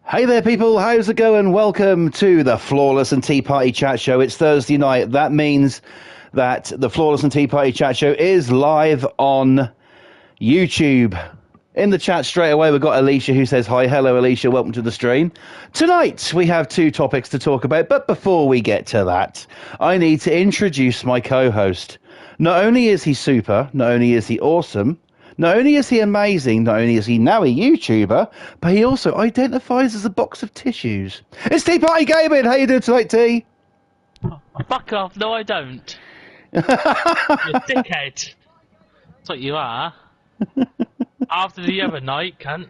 Hey there, people. How's it going? Welcome to the Flawless and Tea Party Chat Show. It's Thursday night. That means that the Flawless and Tea Party Chat Show is live on YouTube. In the chat straight away, we've got Alicia who says, hi. Hello, Alicia. Welcome to the stream. Tonight, we have two topics to talk about. But before we get to that, I need to introduce my co-host. Not only is he super, not only is he awesome, not only is he amazing, not only is he now a YouTuber, but he also identifies as a box of tissues. It's Tea Party Gaming. How you doing tonight, T? Oh, fuck off. No, I don't. You dickhead. That's what you are. After the other night, cunt.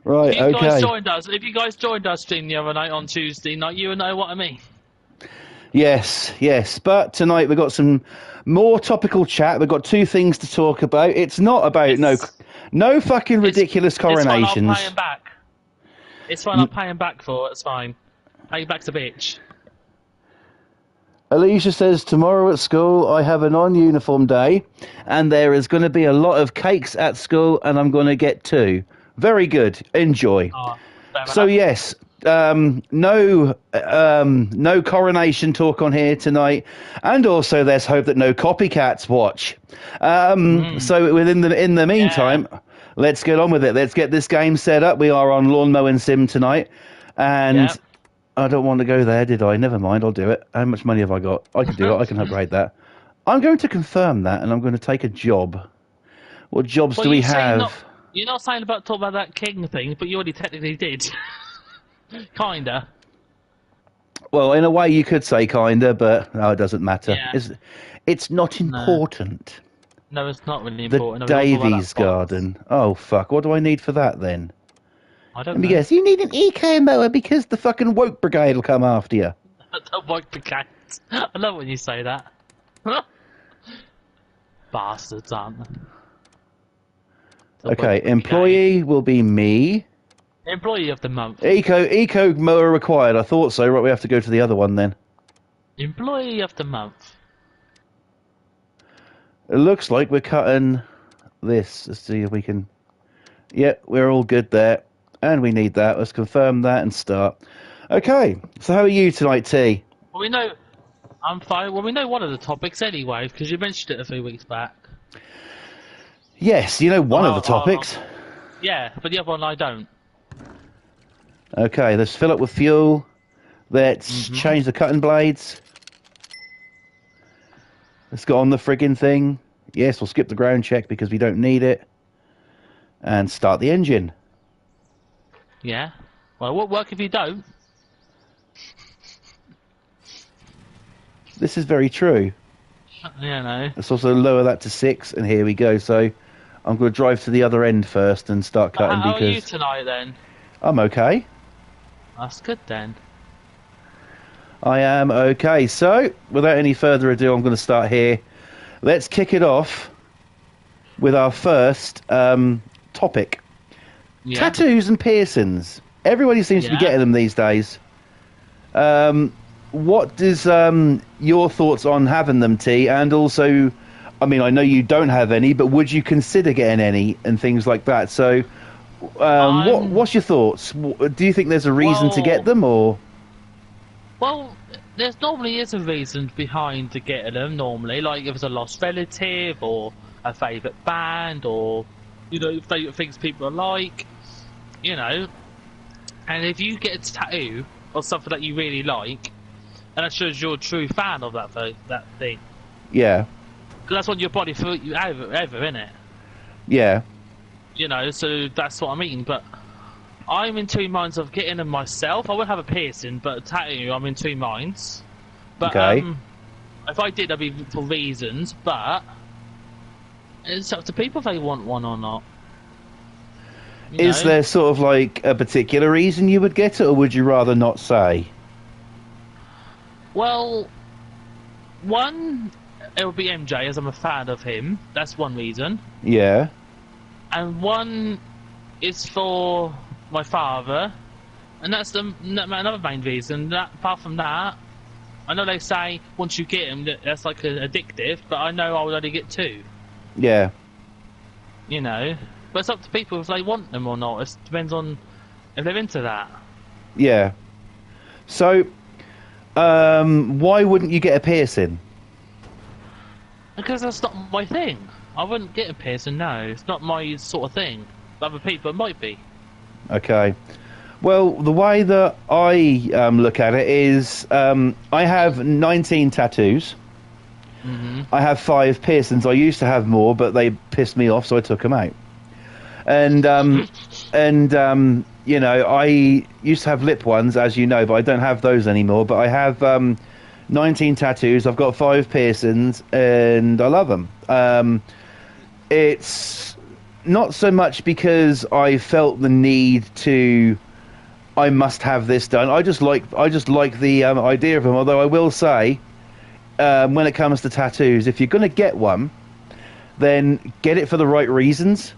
Right, okay. If you guys joined us stream the other night on Tuesday night, you would know what I mean. Yes. But tonight we've got some more topical chat. We've got two things to talk about. It's not about no fucking ridiculous coronations. It's fine, I'm paying back. It's fine, I'm paying back for it. It's fine. Pay back's a bitch. Alicia says, tomorrow at school I have a non-uniform day and there is going to be a lot of cakes at school and I'm going to get two. Very good. Enjoy. Oh, so yes, no coronation talk on here tonight, and also there's hope that no copycats watch. So in the meantime, let's get on with it. Let's get this game set up. We are on Lawn Mowing Sim tonight, and I don't want to go there, did I? Never mind, I'll do it. How much money have I got? I can do it. I can upgrade that. I'm going to confirm that, and I'm going to take a job. What jobs do we have? You're not saying about talk about that king thing, but you already technically did. Kinda. Well, in a way, you could say kinda, but no, it doesn't matter. Yeah. It's not important. No, it's not really important. The Davies Garden. Oh, fuck. What do I need for that, then? I don't Let me know. guess. You need an eco mower because the fucking woke brigade will come after you. The woke brigade. I love when you say that. Bastards, aren't they? Okay, employee will be me. Employee of the month. Eco mower required. I thought so. Right, we have to go to the other one then. Employee of the month. It looks like we're cutting this. Let's see if we can... Yep, we're all good there. And we need that. Let's confirm that and start. Okay, so how are you tonight, T? Well, we know... I'm fine. Well, we know one of the topics anyway, because you mentioned it a few weeks back. Yes, you know one of the topics. Yeah, but the other one I don't. Okay, let's fill up with fuel. Let's change the cutting blades. Let's go on the friggin' thing. Yes, we'll skip the ground check because we don't need it. And start the engine. Yeah. Well, it won't work if you don't. This is very true. Yeah, no. Let's also lower that to 6, and here we go. So I'm going to drive to the other end first and start cutting How because... are you tonight, then? I'm okay. That's good, then. I am okay. So, without any further ado, I'm going to start here. Let's kick it off with our first topic. Yeah. Tattoos and piercings. Everybody seems to be getting them these days. What is your thoughts on having them, T? And also, I mean, I know you don't have any, but would you consider getting any and things like that? So, what's your thoughts? Do you think there's a reason to get them, or? Well, there's normally is a reason behind to getting them. Normally, like if it's a lost relative or a favourite band, or favourite things people are like, And if you get a tattoo or something that you really like, and that shows you're a true fan of that thing. Yeah. Because that's what your body threw you ever, innit? Yeah. So that's what I mean. But I'm in two minds of getting them myself. I wouldn't have a piercing, but a tattoo, I'm in two minds. But if I did, that'd be for reasons. But it's up to people if they want one or not. Is there sort of like a particular reason you would get it, or would you rather not say? Well, one, it would be MJ, as I'm a fan of him. That's one reason. Yeah. And one is for my father, and that's another main reason. Apart from that, I know they say once you get him, that's like addictive, but I know I would only get two. Yeah. But it's up to people if they want them or not. It depends on if they're into that. Yeah. So, why wouldn't you get a piercing? Because that's not my thing. I wouldn't get a piercing, no. It's not my sort of thing. Other people it might be. Okay. Well, the way that I look at it is I have 19 tattoos. I have 5 piercings. I used to have more, but they pissed me off, so I took them out. And you know, I used to have lip ones, as you know, but I don't have those anymore. But I have 19 tattoos. I've got 5 piercings, and I love them. It's not so much because I felt the need to. I must have this done. I just like the idea of them. Although I will say, when it comes to tattoos, if you're going to get one, then get it for the right reasons.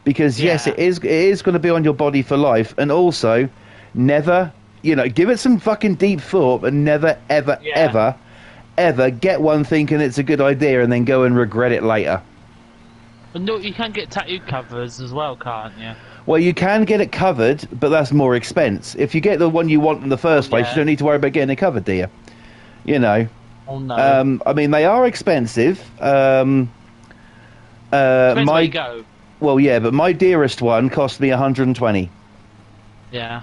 Because yes, it is going to be on your body for life, and also never, you know, give it some fucking deep thought, and never, ever get one thinking it's a good idea and then go and regret it later. But no, you can get tattoo covers as well, can't you? Well, you can get it covered, but that's more expense. If you get the one you want in the first place, you don't need to worry about getting it covered, do you? You know. Oh no. I mean, they are expensive. Depends where you go. Well, yeah, but my dearest one cost me 120. Yeah.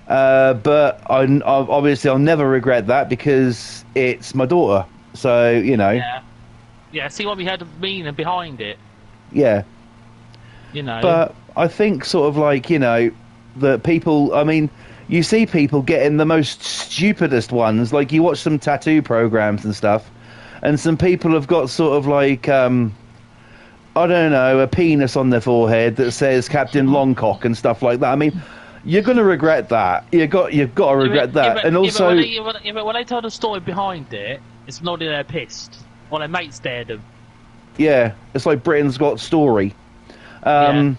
But obviously I'll never regret that because it's my daughter. So, you know. Yeah. Yeah, see what we had meaning behind it. Yeah. You know. But I think sort of like, you know, that people, I mean, you see people getting the most stupidest ones. Like you watch some tattoo programs and stuff, and some people have got sort of like, I don't know, a penis on their forehead that says Captain Longcock and stuff like that. I mean, you're going to regret that. You've got to regret that. And also, but when they tell the story behind it, it's not that they're pissed. Or their mates dared them. Yeah, it's like Britain's Got Story. You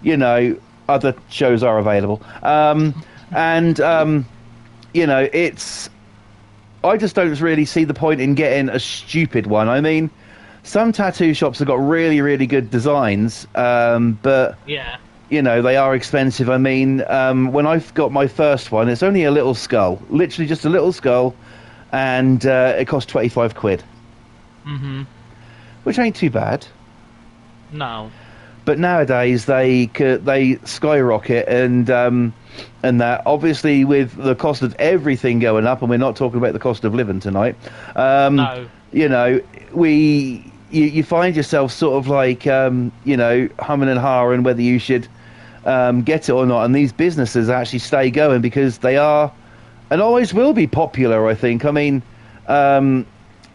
know, other shows are available. You know, it's. I just don't really see the point in getting a stupid one. I mean, some tattoo shops have got really, really good designs, but you know they are expensive. I mean, when I got my first one, it's only a little skull, literally just a little skull, and it cost 25 quid. Which ain't too bad. No. But nowadays they skyrocket, and that obviously with the cost of everything going up, and we're not talking about the cost of living tonight. No. You know, you find yourself sort of like you know, humming and hawing whether you should get it or not, and these businesses actually stay going because they are and always will be popular. I think. I mean,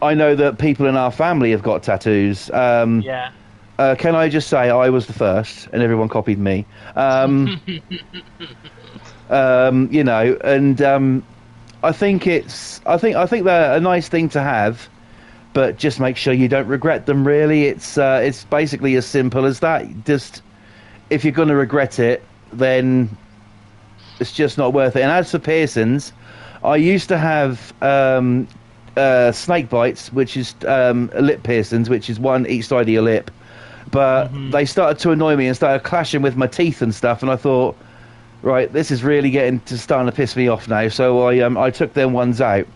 I know that people in our family have got tattoos. Yeah. Can I just say I was the first, and everyone copied me. You know, and I think they're a nice thing to have, but just make sure you don't regret them. Really, it's basically as simple as that. Just if you're going to regret it, then it's just not worth it. And as for piercings, I used to have snake bites, which is lip piercings, which is one each side of your lip. But they started to annoy me and started clashing with my teeth and stuff, and I thought, right, this is really starting to piss me off now. So I took them ones out.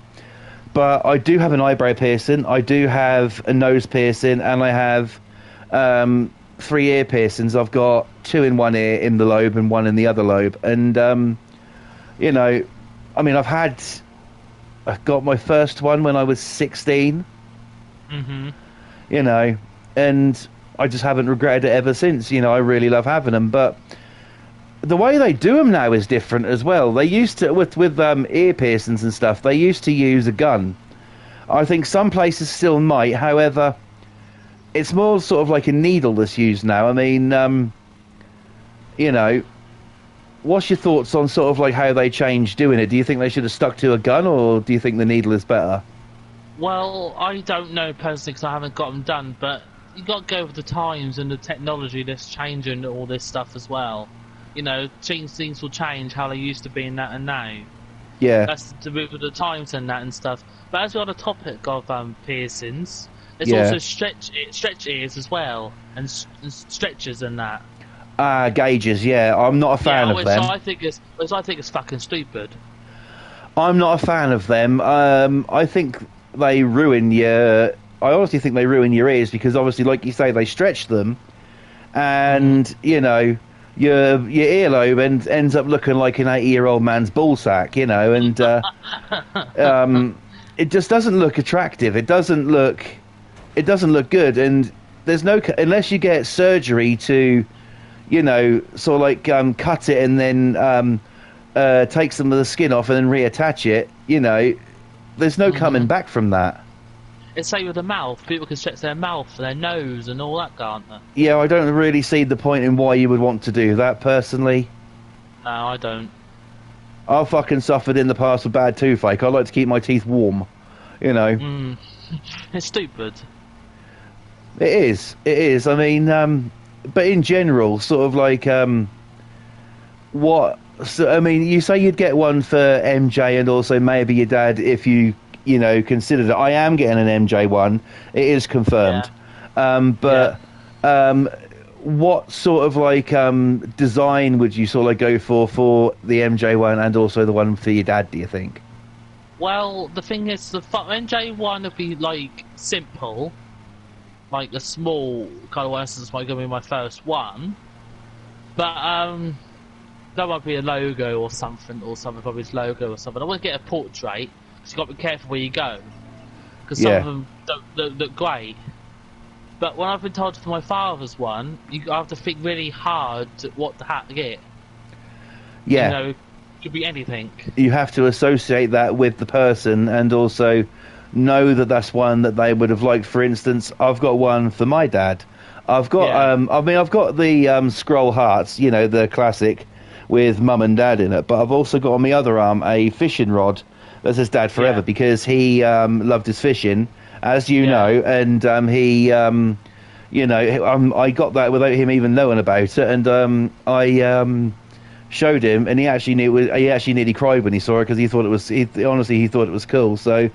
But I do have an eyebrow piercing, I do have a nose piercing, and I have 3 ear piercings. I've got 2 in one ear in the lobe and 1 in the other lobe. And you know, I mean, I got my first one when I was 16. You know, and I just haven't regretted it ever since. You know, I really love having them, but the way they do them now is different as well. They used to, with ear piercings and stuff, they used to use a gun. I think some places still might, however, it's more sort of like a needle that's used now. I mean, you know, what's your thoughts on sort of like how they changed doing it? Do you think they should have stuck to a gun, or do you think the needle is better? Well, I don't know personally because I haven't got them done, but you got to go with the times and the technology that's changing all this stuff as well. You know, things will change how they used to be in that and now. Yeah. That's to do with the times and that and stuff. But as we're on the topic of piercings, there's also stretch ears as well, and stretchers and that. Gauges, yeah. I'm not a fan of them. Which I think is fucking stupid. I'm not a fan of them. I think they ruin your. I honestly think they ruin your ears because obviously, like you say, they stretch them, and you know your earlobe ends up looking like an 80-year-old man's ball sack, you know, and it just doesn't look attractive. It doesn't look good, and there's no unless you get surgery to, you know, sort of like cut it and then take some of the skin off and then reattach it. You know, there's no coming back from that. It's same with the mouth. People can stretch their mouth, their nose, and all that, can't they? Yeah, I don't really see the point in why you would want to do that, personally. No, I don't. I've fucking suffered in the past with bad toothache. I like to keep my teeth warm, you know. It's stupid. It is. It is. I mean, but in general, sort of like, what... So, I mean, you say you'd get one for MJ and also maybe your dad if you know, considered it. I am getting an MJ one. It is confirmed. Yeah. What sort of like design would you sort of like go for the MJ one and also the one for your dad, do you think? Well, the thing is, the MJ one would be like simple, like a small kind of one. This might be my first one, but that might be a logo or something, probably his logo or something. I want to get a portrait. So you've got to be careful where you go, because some of them don't look great. But when I've been told for my father's one, I have to think really hard what the hat to get. Yeah. You know, it could be anything. You have to associate that with the person and also know that that's one that they would have liked. For instance, I've got one for my dad. I've got, I've got the scroll hearts, you know, the classic with mum and dad in it. But I've also got on my other arm a fishing rod that says Dad Forever because he loved his fishing, as you know, and he, you know, I got that without him even knowing about it, and I showed him, and he actually nearly cried when he saw it because he thought it was, honestly, he thought it was cool. So,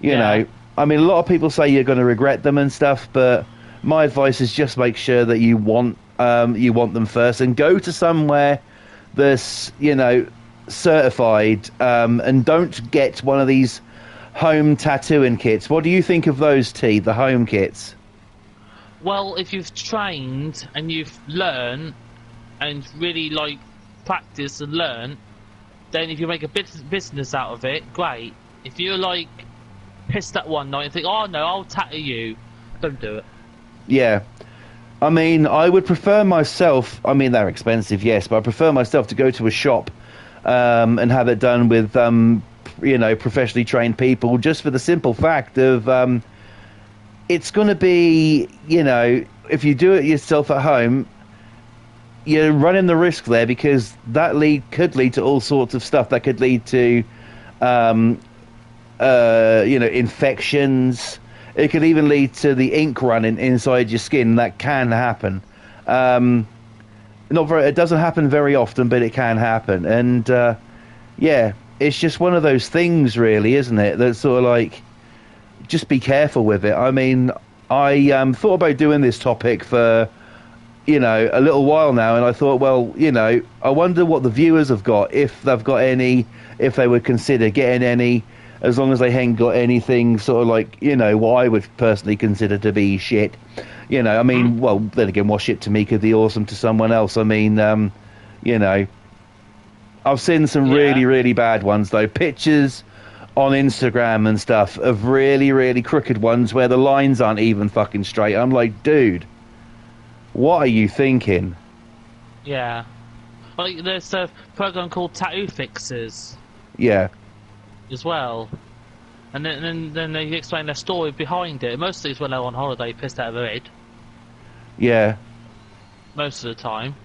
you know, I mean, a lot of people say you're going to regret them and stuff, but my advice is just make sure that you want them first, and go to somewhere that's, you know, certified, and don't get one of these home tattooing kits. What do you think of those, T, the home kits? Well, if you've trained and you've learned and really like practice and learn, then if you make a business out of it, great. If you're like pissed at one night and think, oh no, I'll tattoo you, don't do it. Yeah. I mean, I would prefer myself, I mean, they're expensive, yes, but I prefer myself to go to a shop and have it done with, you know, professionally trained people, just for the simple fact of it's going to be, you know, if you do it yourself at home, you're running the risk there because that could lead to all sorts of stuff. That could lead to, you know, infections. It could even lead to the ink running inside your skin. That can happen. It doesn't happen very often, but it can happen. And yeah, it's just one of those things, really, isn't it? That's sort of like, just be careful with it. I mean, I thought about doing this topic for, you know, a little while now, and I thought, well, you know, I wonder what the viewers have got, if they've got any, if they would consider getting any, as long as they haven't got anything sort of like, you know, what I would personally consider to be shit. You know, I mean, well, then again, what shit to me could be awesome to someone else. I mean, you know, I've seen some really, really bad ones, though. Pictures on Instagram and stuff of really, really crooked ones where the lines aren't even fucking straight. I'm like, dude, what are you thinking? Yeah. Like, there's a program called Tattoo Fixers. Yeah. As well. And then they explain their story behind it. Mostly it's when they're on holiday, pissed out of their head. Yeah. Most of the time.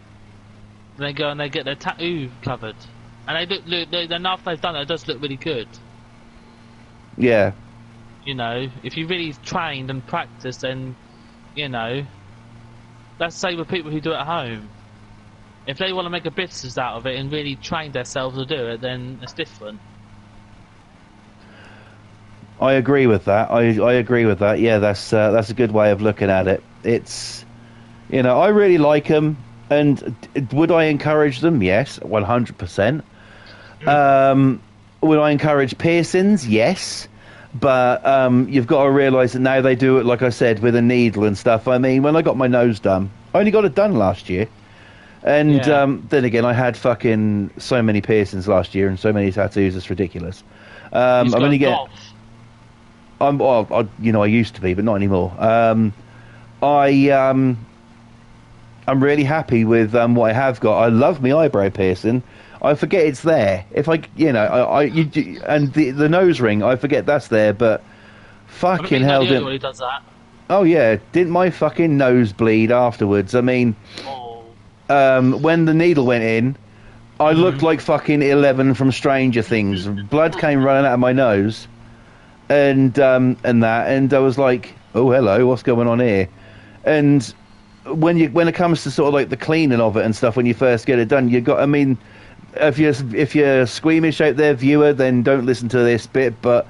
They go and they get their tattoo covered. And then after they've done it does look really good. Yeah. You know, if you really trained and practiced, then, you know, that's the same with people who do it at home. If they want to make a business out of it and really train themselves to do it, then it's different. I agree with that. I agree with that. Yeah, that's a good way of looking at it. It's, you know, I really like them. And would I encourage them? Yes, 100%. Mm. Would I encourage piercings? Yes. But you've got to realise that now they do it, like I said, with a needle and stuff. I mean, when I got my nose done, I only got it done last year. And Yeah. then again, I had fucking so many piercings last year and so many tattoos, it's ridiculous. He's I'm going only getting... off. I used to be, but not anymore. I I'm really happy with what I have got. I love my eyebrow piercing. I forget it's there. If I, and the nose ring, I forget that's there. But I fucking think hell, that the only didn't. one who does that. Oh yeah, didn't my fucking nose bleed afterwards? I mean, Oh. when the needle went in, I looked like fucking 11 from Stranger Things. Blood came running out of my nose, and I was like, oh hello, what's going on here? And when it comes to sort of like the cleaning of it and stuff, when you first get it done, you got. I mean, if you're squeamish out there, viewer, then don't listen to this bit. But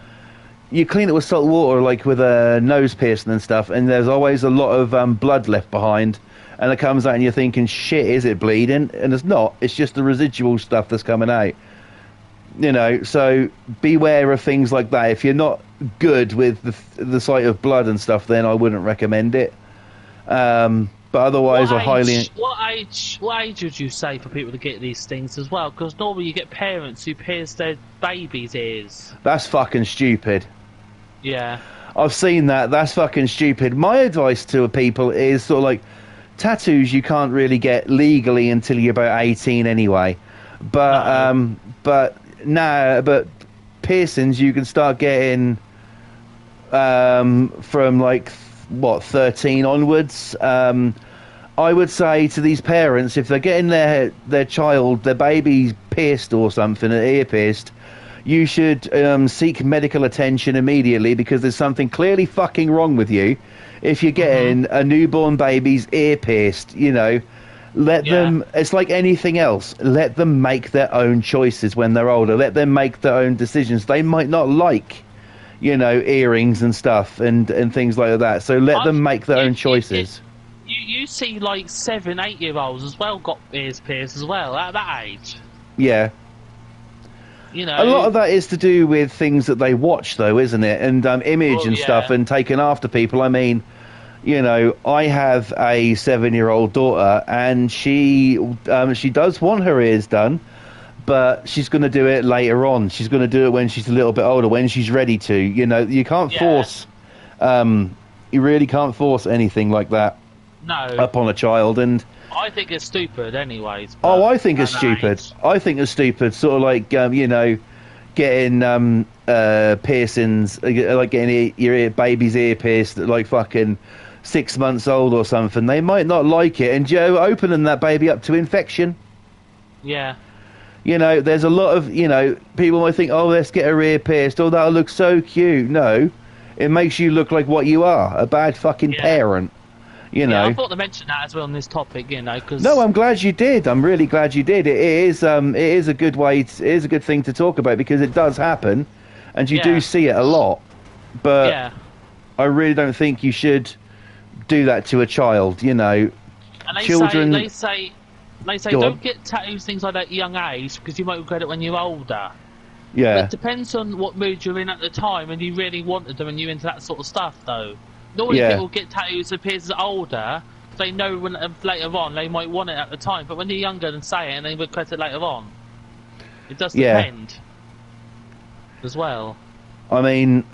you clean it with salt water, like with a nose piercing and stuff, and there's always a lot of blood left behind. And it comes out, and you're thinking, "Shit, is it bleeding?" And it's not. It's just the residual stuff that's coming out. So beware of things like that. If you're not good with the sight of blood and stuff, then I wouldn't recommend it. But otherwise, I highly... What age would you say for people to get these things as well? Because normally you get parents who pierce their babies' ears. That's fucking stupid. Yeah. I've seen that. That's fucking stupid. My advice to people is sort of like, tattoos you can't really get legally until you're about 18 anyway. But piercings you can start getting from like 13 onwards. I would say to these parents, if they're getting their baby pierced or something, an ear pierced, you should seek medical attention immediately, because there's something clearly fucking wrong with you. If you're getting a newborn baby's ear pierced, let them. It's like anything else. Let them make their own choices when they're older. Let them make their own decisions. They might not like, earrings and stuff and things like that. So let them make their own choices. You see, like 7, 8-year-olds as well got ears pierced as well at that age. Yeah. A lot of that is to do with things that they watch, though, isn't it? And image and stuff, and taken after people. I mean, I have a 7-year-old daughter, and she does want her ears done, but she's going to do it later on. She's going to do it when she's a little bit older, when she's ready to. You can't force. You really can't force anything like that. No. Upon a child, and I think it's stupid, anyways. Oh, I think it's stupid. I think it's stupid. Sort of like getting piercings, like getting your baby's ear pierced at like fucking 6 months old or something. They might not like it, and opening that baby up to infection. Yeah. There's a lot of people might think, oh, let's get her ear pierced. Oh, that'll look so cute. No, it makes you look like what you are, a bad fucking parent. Yeah, I thought to mention that as well on this topic, because... No, I'm glad you did. I'm really glad you did. It is a good way. It is a good thing to talk about, because it does happen, and you do see it a lot. But I really don't think you should do that to a child. And they children. They say don't get tattoos, things like that at a young age, because you might regret it when you're older. Yeah. But it depends on what mood you're in at the time, and you really wanted them, and you're into that sort of stuff, though. Normally people get tattoos that appears as older, they know when later on they might want it at the time, but when they're younger and say it and they regret it later on. It does depend as well. I mean,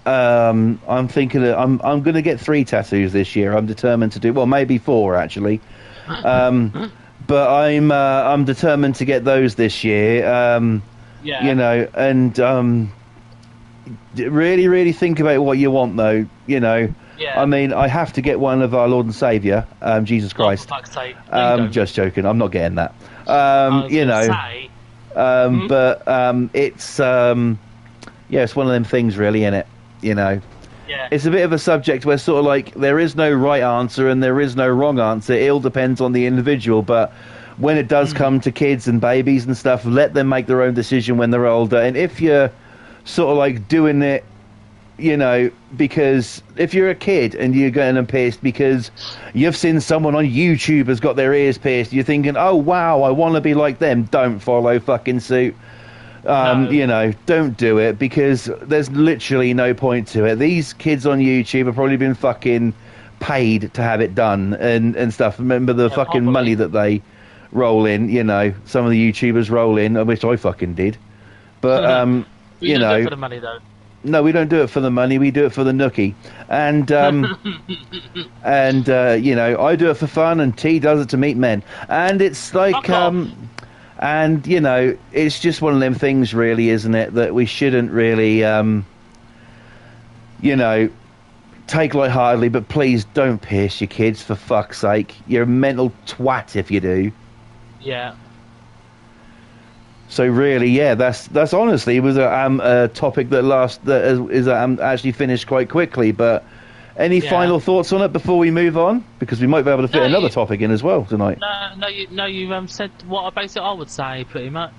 I'm thinking I'm going to get 3 tattoos this year. I'm determined to do, well, maybe 4 actually. But I'm determined to get those this year. And really, really think about what you want, though. I mean, I have to get one of our Lord and Saviour, Jesus Christ. Oh, for fuck's sake. Just joking. I'm not getting that. But it's it's one of them things, really, isn't it? Yeah. It's a bit of a subject where sort of like there is no right answer and there is no wrong answer. It all depends on the individual, but when it does come to kids and babies and stuff, let them make their own decision when they're older. And if you're sort of like doing it, you know, because if you're a kid and you're getting them pierced because you've seen someone on YouTube has got their ears pierced, you're thinking, oh wow, I want to be like them. Don't follow fucking suit. No. You know, don't do it, because there's literally no point to it. These kids on YouTube have probably been fucking paid to have it done and stuff. Remember the fucking probably. money that they roll in, you know, some of the YouTubers roll in, which I fucking did. But, We you don't do know, it for the money though. no, we don't do it for the money. We do it for the nookie. And, you know, I do it for fun, and T does it to meet men. And it's like, Fuck off. and, you know, it's just one of them things, really, isn't it, that we shouldn't really, you know, take lightheartedly, but please don't pierce your kids, for fuck's sake. You're a mental twat if you do. Yeah. So really, yeah, that's honestly was a topic that is actually finished quite quickly. But any Yeah. final thoughts on it before we move on? Because we might be able to fit No, another topic in as well tonight. No, you said what basically I would say pretty much.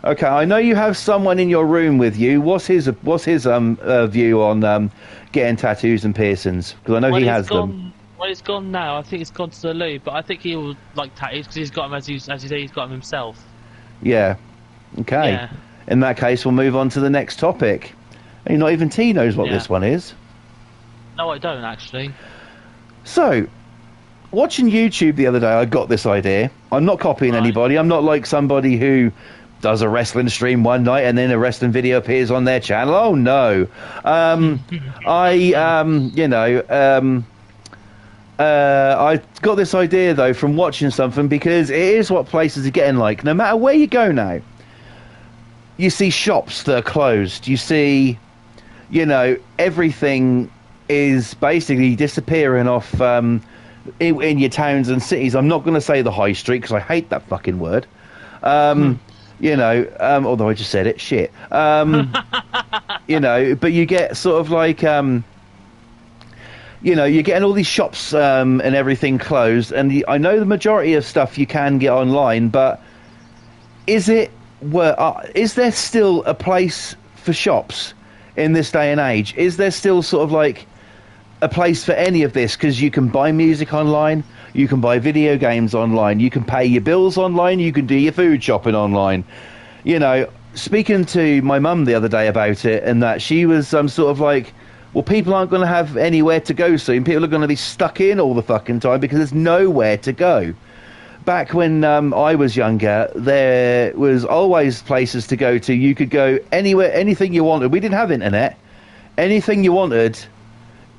Okay, I know you have someone in your room with you. What's his view on getting tattoos and piercings? Because I know he has them. Well, he's gone now. I think he's gone to the loo, but I think he will like tattoos because he's got them as you say. He's got them himself. Yeah. Okay. Yeah. In that case, we'll move on to the next topic. And not even T knows what Yeah. this one is. No, I don't actually. So, watching YouTube the other day, I got this idea. I'm not copying Right. anybody. I'm not like somebody who does a wrestling stream one night and then a wrestling video appears on their channel. Oh no. I got this idea though from watching something, because it is what places are getting like. No matter where you go now, you see shops that are closed. You see, you know, everything is basically disappearing off in your towns and cities. I'm not going to say the high street because I hate that fucking word. You know, although I just said it, shit. You know, but you get sort of like, you know, you're getting all these shops and everything closed. And I know the majority of stuff you can get online, but is there still a place for shops in this day and age? Is there still sort of like a place for any of this? Because you can buy music online, you can buy video games online, you can pay your bills online, you can do your food shopping online. You know, speaking to my mum the other day about it, and that she was sort of like, well, people aren't going to have anywhere to go soon. People are going to be stuck in all the fucking time because there's nowhere to go. Back when I was younger, there was always places to go to. You could go anywhere, anything you wanted. We didn't have internet. Anything you wanted,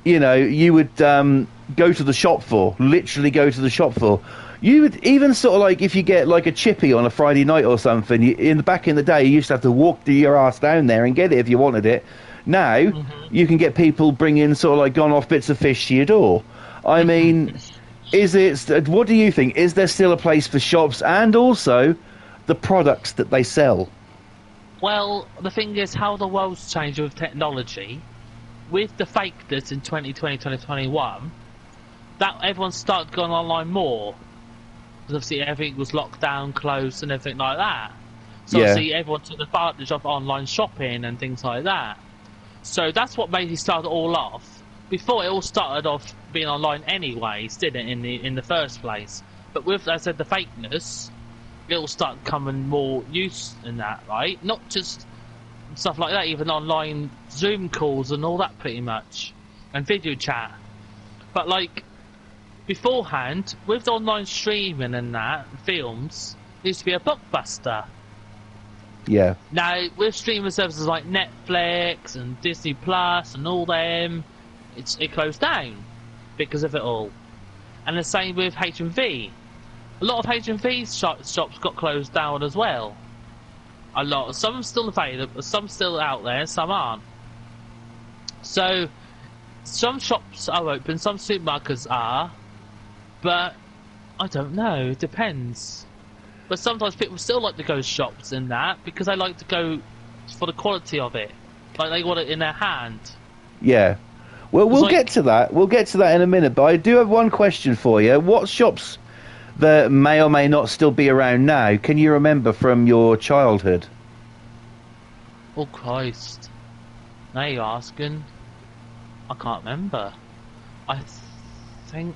you know, you would go to the shop for. Literally go to the shop for. You would even sort of like, if you get like a chippy on a Friday night or something, back in the day, you used to have to walk your ass down there and get it if you wanted it. Now, you can get people bringing sort of like gone off bits of fish to your door. I mean, what do you think? Is there still a place for shops and also the products that they sell? Well, the thing is how the world's changed with technology. With the fakeness in 2020, 2021, that everyone started going online more. Because obviously everything was locked down, closed and everything like that. So Yeah. obviously everyone took advantage of online shopping and things like that. So that's what basically started all off. Before it all started off being online anyways, didn't it, in the first place? But with, as I said, the fakeness, it all started coming more use in that, right? Not just stuff like that, even online Zoom calls and all that pretty much. And video chat. But like, beforehand, with online streaming and that, films, it used to be a blockbuster. Yeah. Now, with streaming services like Netflix and Disney Plus and all them, it closed down because of it all. And the same with H&V. A lot of H&V shops got closed down as well. A lot. Some are still available, some still out there, some aren't. So, some shops are open, some supermarkets are, but I don't know, it depends. But sometimes people still like to go to shops in that because they like to go for the quality of it. Like they want it in their hand. Yeah. Well, we'll like- get to that. We'll get to that in a minute. But I do have one question for you. What shops that may or may not still be around now can you remember from your childhood? Oh Christ. Now you're asking. I can't remember. I think.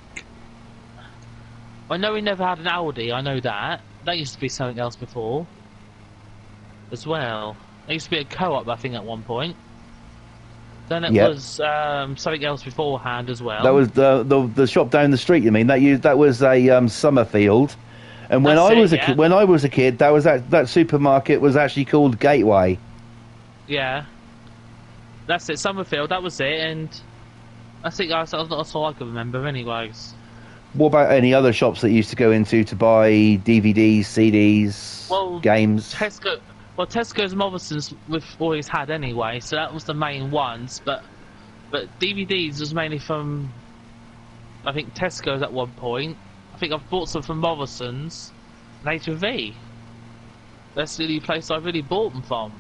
I know we never had an Aldi. I know that. That used to be something else before. As well. There used to be a co-op, I think, at one point. Then it was something else beforehand as well. That was the shop down the street. You mean that was a Summerfield, and when when I was a kid, that was that supermarket was actually called Gateway. Yeah, that's it. Summerfield. That was it, and I think that's all I can remember, anyways. What about any other shops that you used to go into to buy DVDs, CDs, games? Tesco's and Morrison's we've always had anyway, so that was the main ones. But DVDs was mainly from, I think, Tesco's at one point. I think I've bought some from Morrison's and HMV. That's the only place I really bought them from.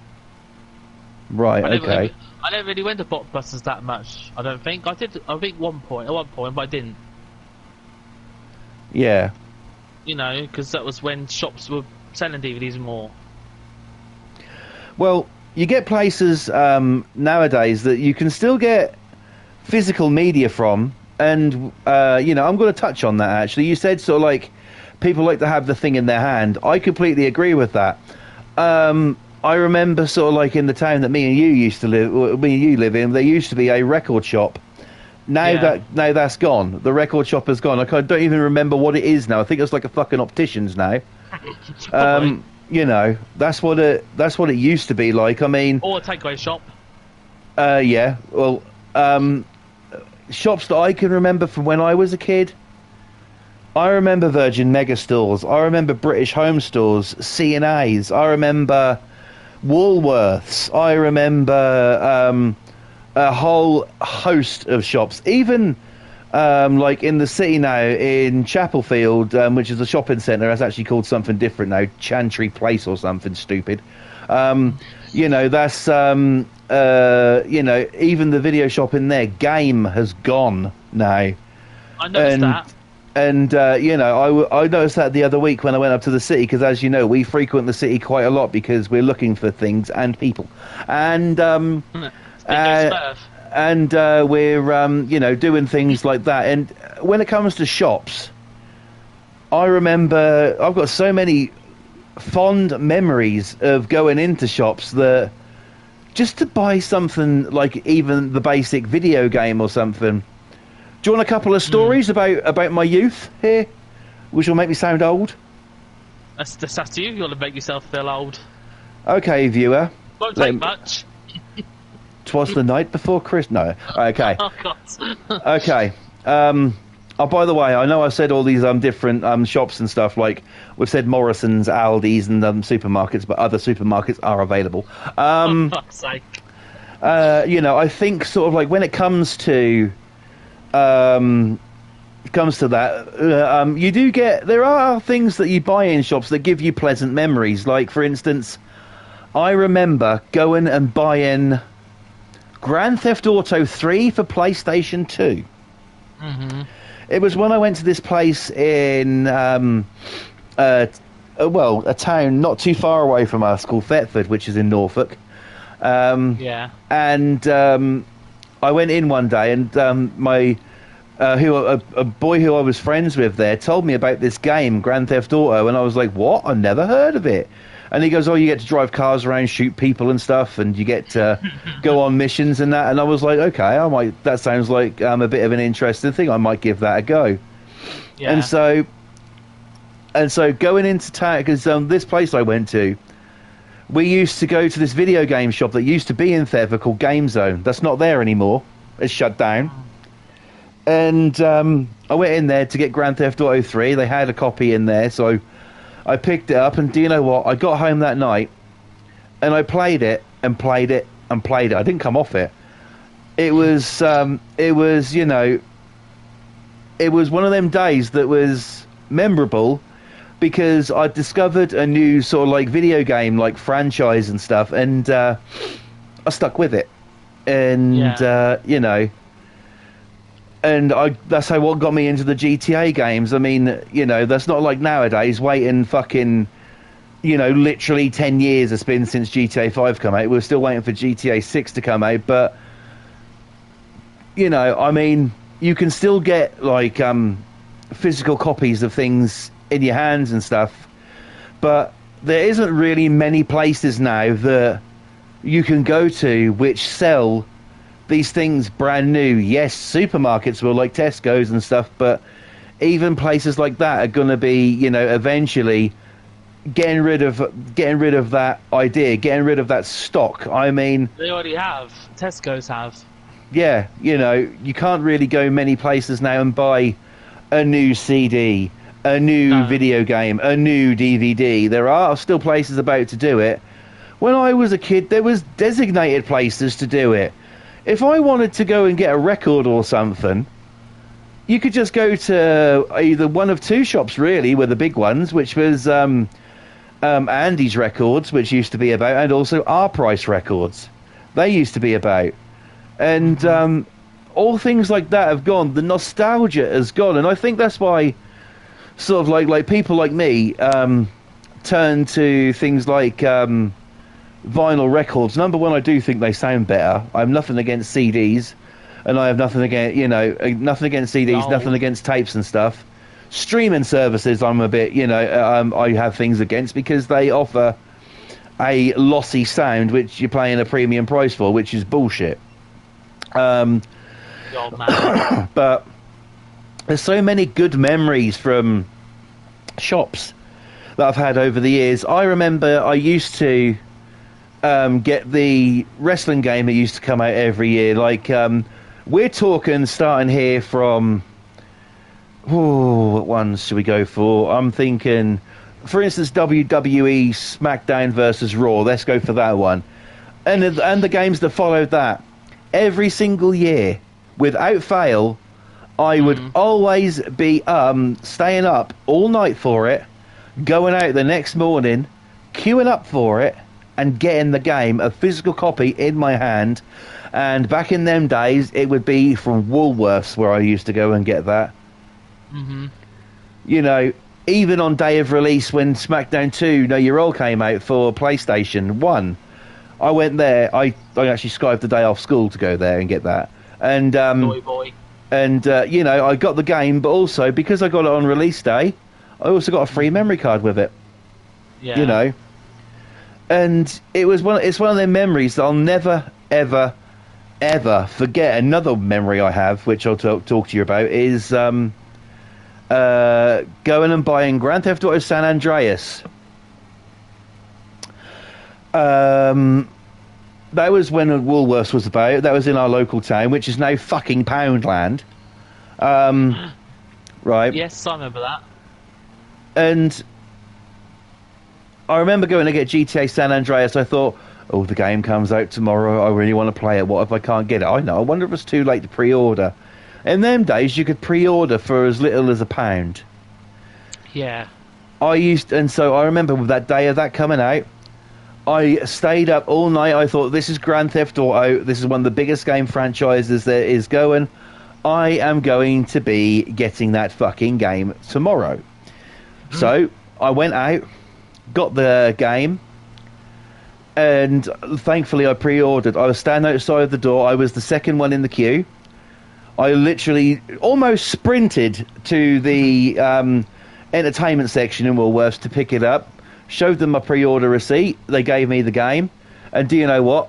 Right. Okay. I never really went to Blockbusters that much. I don't think I did. I think at one point, but I didn't. Yeah. You know, because that was when shops were selling DVDs more. Well, you get places nowadays that you can still get physical media from, and you know, I'm going to touch on that. Actually, you said sort of like people like to have the thing in their hand. I completely agree with that. I remember sort of like in the town that me and you live in, there used to be a record shop. Now that's gone. The record shop has gone. I don't even remember what it is now. I think it's like a fucking optician's now. You know, that's what it used to be like. I mean, or a takeaway shop. Yeah. Well, shops that I can remember from when I was a kid. I remember Virgin Megastores. I remember British Home Stores, C&A's. I remember Woolworths. I remember a whole host of shops. Even like in the city now, in Chapelfield, which is a shopping centre, that's actually called something different now, Chantry Place or something stupid. You know, that's you know, even the video shop in there, Game, has gone now. I noticed that. And you know, I noticed that the other week when I went up to the city, because as you know, we frequent the city quite a lot because we're looking for things and people, and we're you know, doing things like that. And when it comes to shops, I remember I've got so many fond memories of going into shops that just to buy something like even the basic video game or something. Do you want a couple of stories about my youth here, which will make me sound old? That's up to you. You want to make yourself feel old. Okay, viewer. Won't take much. 'Twas the night before Christmas. No. Okay. Oh, God. Okay. Oh, by the way, I know I said all these different shops and stuff. Like we've said, Morrison's, Aldi's, and supermarkets, but other supermarkets are available. For fuck's sake. You know, I think sort of like when it comes to that, you do get, there are things that you buy in shops that give you pleasant memories. Like for instance, I remember going and buying Grand Theft Auto 3 for PlayStation 2. Mm-hmm. It was when I went to this place in a town not too far away from us called Thetford, which is in Norfolk. Yeah. And I went in one day, and a boy who I was friends with there told me about this game, Grand Theft Auto, and I was like, "What? I never heard of it." And he goes, "Oh, you get to drive cars around, shoot people and stuff, and you get to go on missions and that." And I was like, "Okay, that sounds like a bit of an interesting thing. I might give that a go." Yeah. And so going into town, because this place I went to, we used to go to this video game shop that used to be in Thetford called Game Zone. That's not there anymore. It's shut down. And I went in there to get Grand Theft Auto 3. They had a copy in there, so I picked it up. And do you know what? I got home that night, and I played it and played it and played it. I didn't come off it. It was you know, it was one of them days that was memorable, because I discovered a new sort of like video game like franchise and stuff, and I stuck with it, and you know, and that's what got me into the GTA games. I mean, you know, that's not like nowadays waiting fucking literally 10 years it's been since GTA 5 come out. We're still waiting for GTA 6 to come out, but I mean, you can still get like physical copies of things in your hands and stuff, but there isn't really many places now that you can go to which sell these things brand new. Yes, supermarkets will, like Tesco's and stuff, but even places like that are going to be, eventually getting rid of that idea, getting rid of that stock. I mean, they already have. Tesco's have. Yeah, you can't really go many places now and buy a new CD, a new video game, a new DVD. There are still places about to do it. When I was a kid, there was designated places to do it. If I wanted to go and get a record or something, you could just go to either one of two shops, really, were the big ones, which was Andy's Records, which used to be about, and also Our Price Records. They used to be about. And all things like that have gone. The nostalgia has gone, and I think that's why sort of like people like me turn to things like vinyl records. Number one, I do think they sound better. I have nothing against CDs, and I have nothing against nothing against CDs, No. nothing against tapes and stuff. Streaming services, I'm a bit I have things against because they offer a lossy sound which you're paying a premium price for, which is bullshit. The old man. But there's so many good memories from shops that I've had over the years. I remember I used to get the wrestling game that used to come out every year. Like, we're talking starting here from... what ones should we go for? I'm thinking, for instance, WWE SmackDown versus Raw. Let's go for that one. And the games that followed that. Every single year, without fail, I would always be staying up all night for it, going out the next morning, queuing up for it, and getting the game, a physical copy in my hand. And back in them days, it would be from Woolworths where I used to go and get that. Mm-hmm. Even on day of release when SmackDown 2 No Year Old came out for PlayStation 1, I went there. I actually skived the day off school to go there and get that. And Boy. and I got the game, but also because I got it on release day, I also got a free memory card with it. Yeah. And it's one of them memories that I'll never ever forget. Another memory I have, which I'll talk to you about, is going and buying Grand Theft Auto San Andreas. That was when Woolworths was about. That was in our local town, which is now fucking Poundland. Right. Yes, I remember that. And I remember going to get GTA San Andreas. I thought, oh, the game comes out tomorrow. I really want to play it. What if I can't get it? I know. I wonder if it's too late to pre-order. In them days, you could pre-order for as little as £1. Yeah. So I remember with that day of that coming out, I stayed up all night. I thought, this is Grand Theft Auto. This is one of the biggest game franchises there is going. I am going to be getting that fucking game tomorrow. So I went out, got the game, and thankfully I pre-ordered. I was standing outside the door. I was the second one in the queue. I literally almost sprinted to the entertainment section in Woolworths to pick it up. Showed them my pre-order receipt. They gave me the game. And do you know what?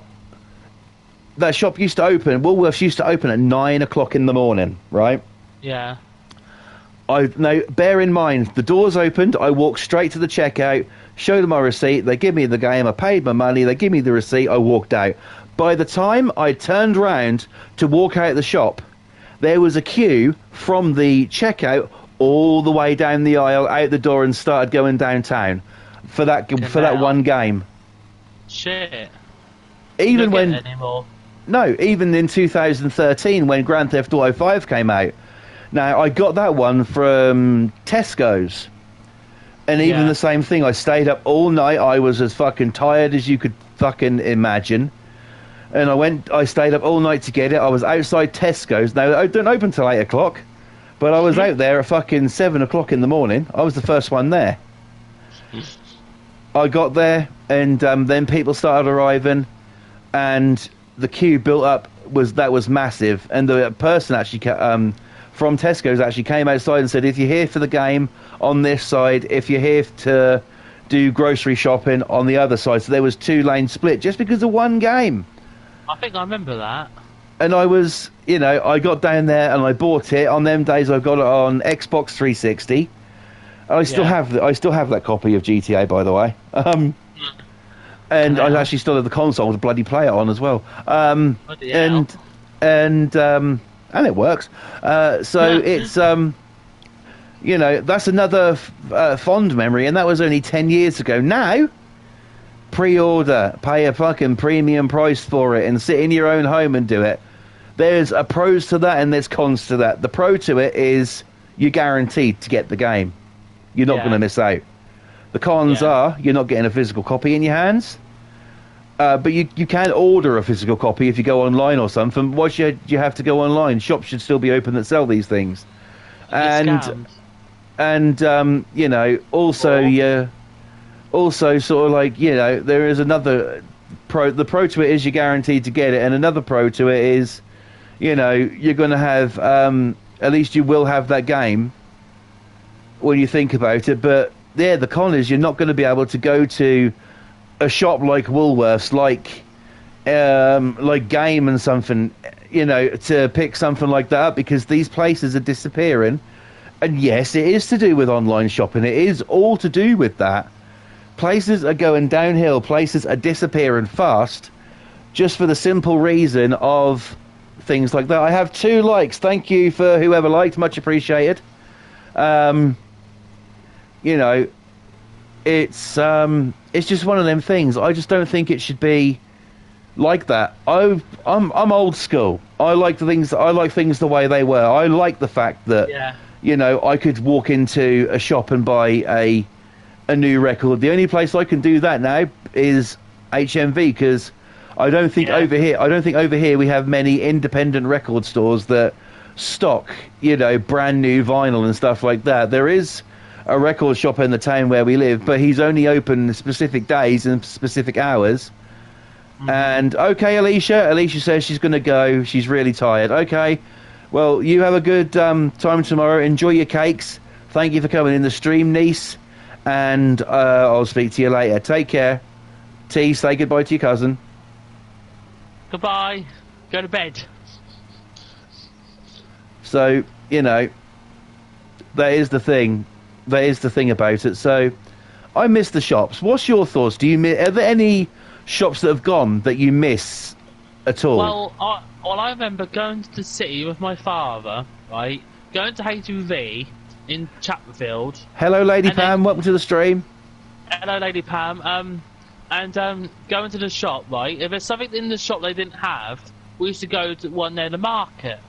That shop used to open, Woolworths used to open at 9 o'clock in the morning, right? Yeah. Now, bear in mind, the doors opened, I walked straight to the checkout, showed them my receipt, they give me the game, I paid my money, they give me the receipt, I walked out. By the time I turned round to walk out the shop, there was a queue from the checkout all the way down the aisle, out the door, and started going downtown for that one game. Shit. Even when anymore. No, even in 2013 when Grand Theft Auto 5 came out. Now, I got that one from Tesco's. And even the same thing, I stayed up all night. I was as fucking tired as you could fucking imagine. And I stayed up all night to get it. I was outside Tesco's. Now, they don't open till 8 o'clock. But I was out there at fucking 7 o'clock in the morning. I was the first one there. I got there, and then people started arriving, and the queue built up. Was massive, and the person actually from Tesco's actually came outside and said, "If you're here for the game on this side, if you're here to do grocery shopping on the other side." So there was 2-lane split just because of one game. I think I remember that. And I was, I got down there and I bought it. On them days, I got it on Xbox 360. I still have that copy of GTA, by the way. And I actually still have the console to bloody play it on as well. And it works. So it's that's another fond memory, and that was only 10 years ago. Now, pre-order, pay a fucking premium price for it, and sit in your own home and do it. There's a pros to that and there's cons to that. The pro to it is you're guaranteed to get the game. You're not going to miss out. The cons are you're not getting a physical copy in your hands. But you can order a physical copy if you go online or something. Why should you have to go online? Shops should still be open that sell these things. Also sort of like, there is another pro. The pro to it is you're guaranteed to get it, and another pro to it is, you're going to have at least you will have that game when you think about it. But the con is you're not going to be able to go to a shop like Woolworths, like Game and something, to pick something like that up, because these places are disappearing. And yes, it is to do with online shopping. It is all to do with that. Places are going downhill. Places are disappearing fast, just for the simple reason of things like that. I have 2 likes. Thank you for whoever liked. Much appreciated. It's just one of them things. I just don't think it should be like that. I'm old school. I like things the way they were. I like the fact that I could walk into a shop and buy a new record. The only place I can do that now is HMV, because I don't think over here we have many independent record stores that stock brand new vinyl and stuff like that. There is a record shop in the town where we live, but he's only open specific days and specific hours. And okay, Alicia says she's going to go. She's really tired. Okay, well, you have a good time tomorrow. Enjoy your cakes. Thank you for coming in the stream, niece, and I'll speak to you later. Take care. T, say goodbye to your cousin. Goodbye. Go to bed. So that is the thing. That is the thing about it. So I miss the shops. What's your thoughts? Are there any shops that have gone that you miss at all? Well, I remember going to the city with my father, right? Going to HMV in Chatfield. Hello, Lady Pam. Welcome to the stream. Hello, Lady Pam. And going to the shop, right? If there's something in the shop they didn't have, we used to go to one near the market.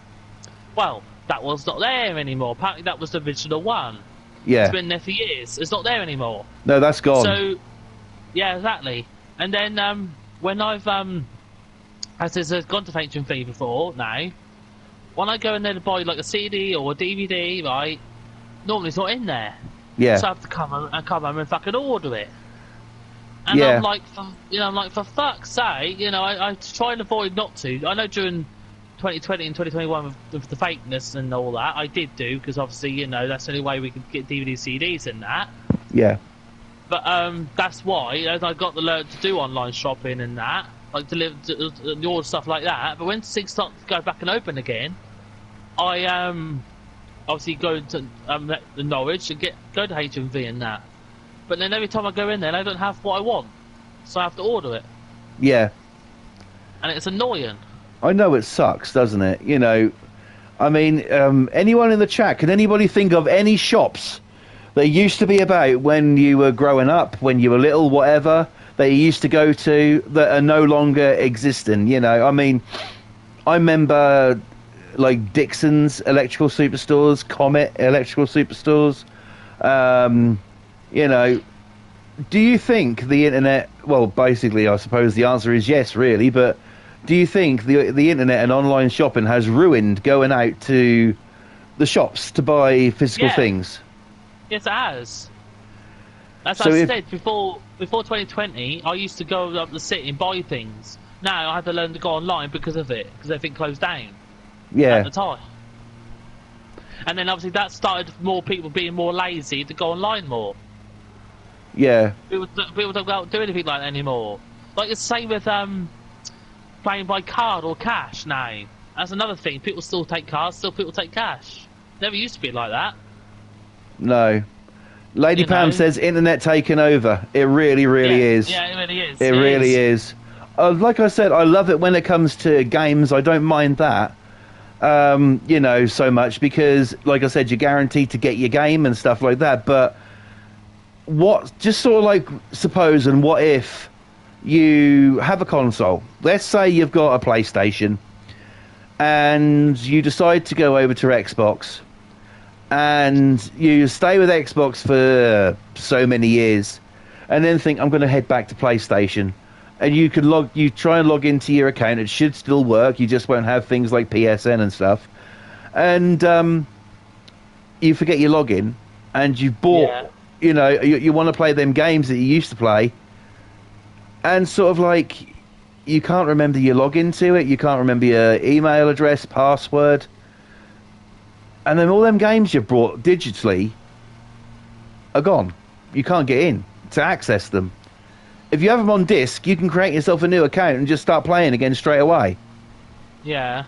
Well, that was not there anymore. Apparently, that was the original one. Yeah. It's been there for years. It's not there anymore. No, that's gone. So, yeah, exactly. And then when I've gone to HMV before now, when I go in there to buy like a CD or a DVD, right, normally it's not in there. Yeah. So I have to come home and fucking order it. And I'm like, for fuck's sake, I try and avoid not to. I know during 2020 and 2021 with the fakeness and all that, I did do, because obviously, that's the only way we could get DVD CDs and that. Yeah. But that's why I got to learn to do online shopping and that, like to order stuff like that. But when things start to go back and open again, I obviously go to Norwich and go to HMV and that. But then every time I go in there, I don't have what I want, so I have to order it. Yeah. And it's annoying. I know it sucks, doesn't it? Anyone in the chat, can anybody think of any shops that used to be about when you were growing up, when you were little, whatever, that you used to go to that are no longer existing? I remember like Dixon's electrical superstores, Comet electrical superstores. Do you think the internet, well, basically, I suppose the answer is yes, really, but do you think the internet and online shopping has ruined going out to the shops to buy physical things? Yes, it has. As So I if said before 2020, I used to go up the city and buy things. Now I had to learn to go online because of it, because everything closed down at yeah, the time. And then obviously that started more people being more lazy to go online more. yeah, People don't go out and do anything like that anymore. Like it's the same with playing by card or cash now. That's another thing. People still take cards, still people take cash. Never used to be like that. no. Lady You Pam know? says internet taken over. It really, really is. Yeah, it really is. It really is. Like I said, I love it when it comes to games. I don't mind that, you know, so much because, like I said, you're guaranteed to get your game and stuff like that. But what, just sort of like, suppose and what if you have a console? Let's say you've got a PlayStation and you decide to go over to Xbox and you stay with Xbox for so many years and then think, I'm going to head back to PlayStation. And you try and log into your account. It should still work. You just won't have things like PSN and stuff. And you forget your login, and you've bought. You know, you want to play them games that you used to play, and sort of like you can't remember your login to it. You can't remember your email address, password, and then all them games you've brought digitally are gone. You can't get in to access them. If you have them on disc, you can create yourself a new account and just start playing again straight away. Yeah.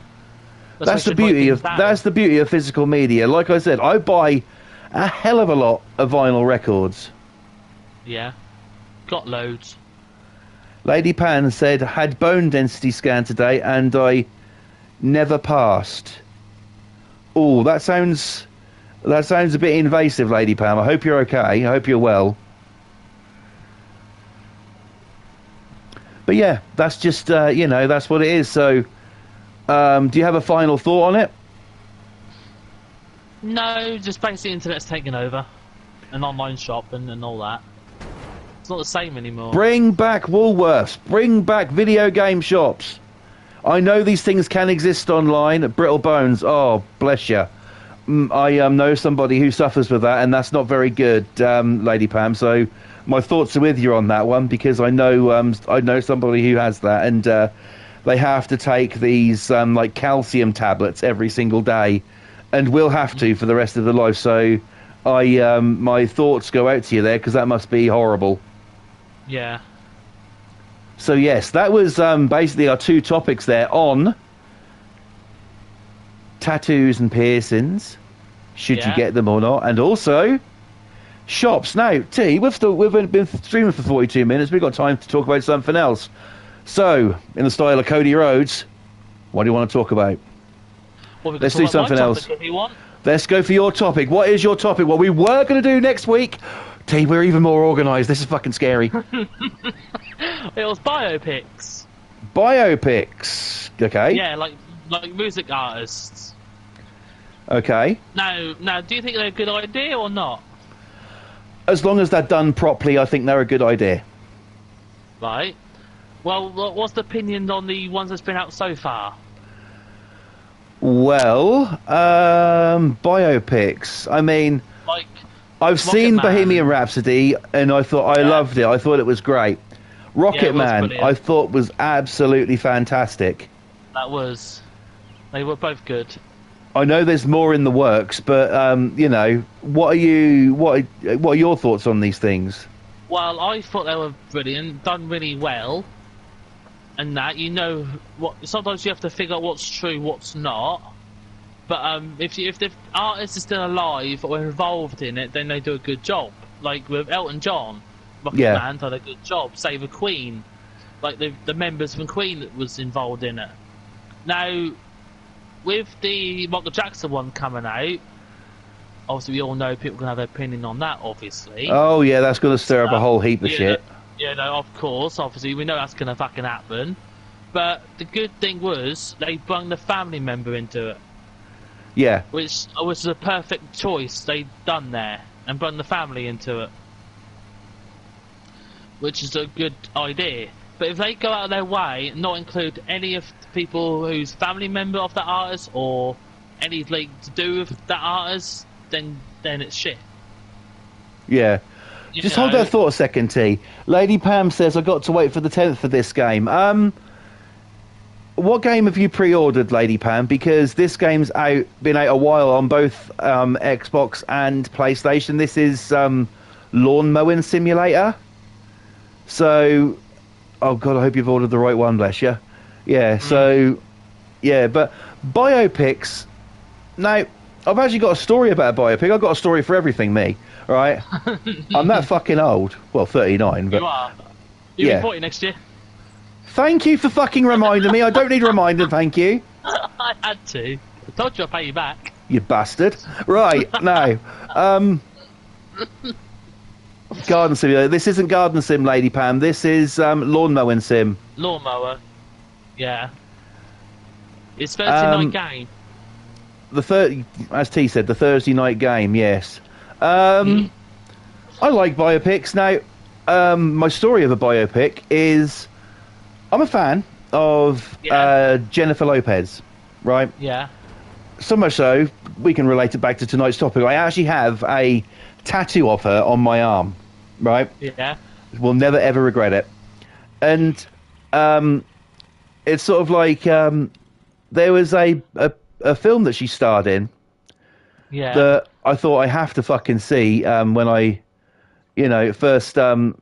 That's the beauty of physical media. Like I said, I buy a hell of a lot of vinyl records. Yeah. Got loads. Lady Pan said, had bone density scan today and I never passed. Oh, that sounds a bit invasive, Lady Pam. I hope you're okay. I hope you're well. But yeah, that's just, you know, that's what it is. So, do you have a final thought on it? No, just basically internet's taken over. An online shop and all that. It's not the same anymore. Bring back Woolworths. Bring back video game shops. I know these things can exist online. Brittle bones. Oh, bless you. I know somebody who suffers with that, and that's not very good, Lady Pam. So my thoughts are with you on that one because I know somebody who has that, and they have to take these like calcium tablets every single day, and will have to for the rest of their life. So my thoughts go out to you there because that must be horrible. Yeah. So yes, that was basically our two topics there on tattoos and piercings. Should you get them or not? And also shops. Now, T, we've been streaming for 42 minutes. We've got time to talk about something else. So, in the style of Cody Rhodes, what do you want to talk about? Well, let's do something else. If you want. Let's go for your topic. What is your topic? What we were going to do next week. T, we're even more organised. This is fucking scary. It was biopics. Biopics. Okay. Yeah, like music artists. Okay. Now, do you think they're a good idea or not? As long as they're done properly, I think they're a good idea. Right. Well, what's the opinion on the ones that's been out so far? Well, biopics. I mean, Like, I've seen Man. Bohemian Rhapsody, and I thought I loved it. I thought it was great. Rocket it was Man, brilliant. I thought was absolutely fantastic. They were both good. I know there's more in the works, but you know, what are your thoughts on these things? Well, I thought they were brilliant, done really well, and that sometimes you have to figure out what's true, what's not. But if the artist is still alive or involved in it, then they do a good job. Like with Elton John, Rocket Man did a good job. Save the Queen, like the members from Queen that was involved in it. Now, with the Michael Jackson one coming out, obviously we all know people can have their opinion on that, obviously. Oh yeah, that's going to stir up a whole heap of shit. Yeah, no, of course, obviously we know that's going to fucking happen. But the good thing was they brought the family member into it. Yeah. Which was a perfect choice they done there, and brought the family into it. Which is a good idea. But if they go out of their way and not include any of the people who's family member of the artist or anything to do with that artist, then it's shit. Yeah. You Just hold know, that thought a second, T. Lady Pam says, I got to wait for the 10th for this game. What game have you pre-ordered, Lady Pam? Because this game's been out a while on both Xbox and PlayStation. This is Lawn Mowing Simulator. So, oh God, I hope you've ordered the right one, bless you. Yeah, so, yeah, but biopics... Now, I've actually got a story about a biopic. I've got a story for everything, me. Right? I'm that fucking old. Well, 39, but... You are. You'll Yeah. be 40 next year. Thank you for fucking reminding me. I don't need reminding, thank you. I had to. I told you I'd pay you back. You bastard. Right, now, Garden Sim. This isn't Garden Sim, Lady Pam. This is Lawn Mowing Sim. Lawnmower. Yeah. It's Thursday night game. As T said, the Thursday night game, yes. I like biopics. Now, my story of a biopic is... I'm a fan of Jennifer Lopez, right? Yeah. So much so, we can relate it back to tonight's topic. I actually have a tattoo of her on my arm, right? Yeah. Will never ever regret it. And it's sort of like there was a film that she starred in Yeah. that I thought I have to fucking see when I, first got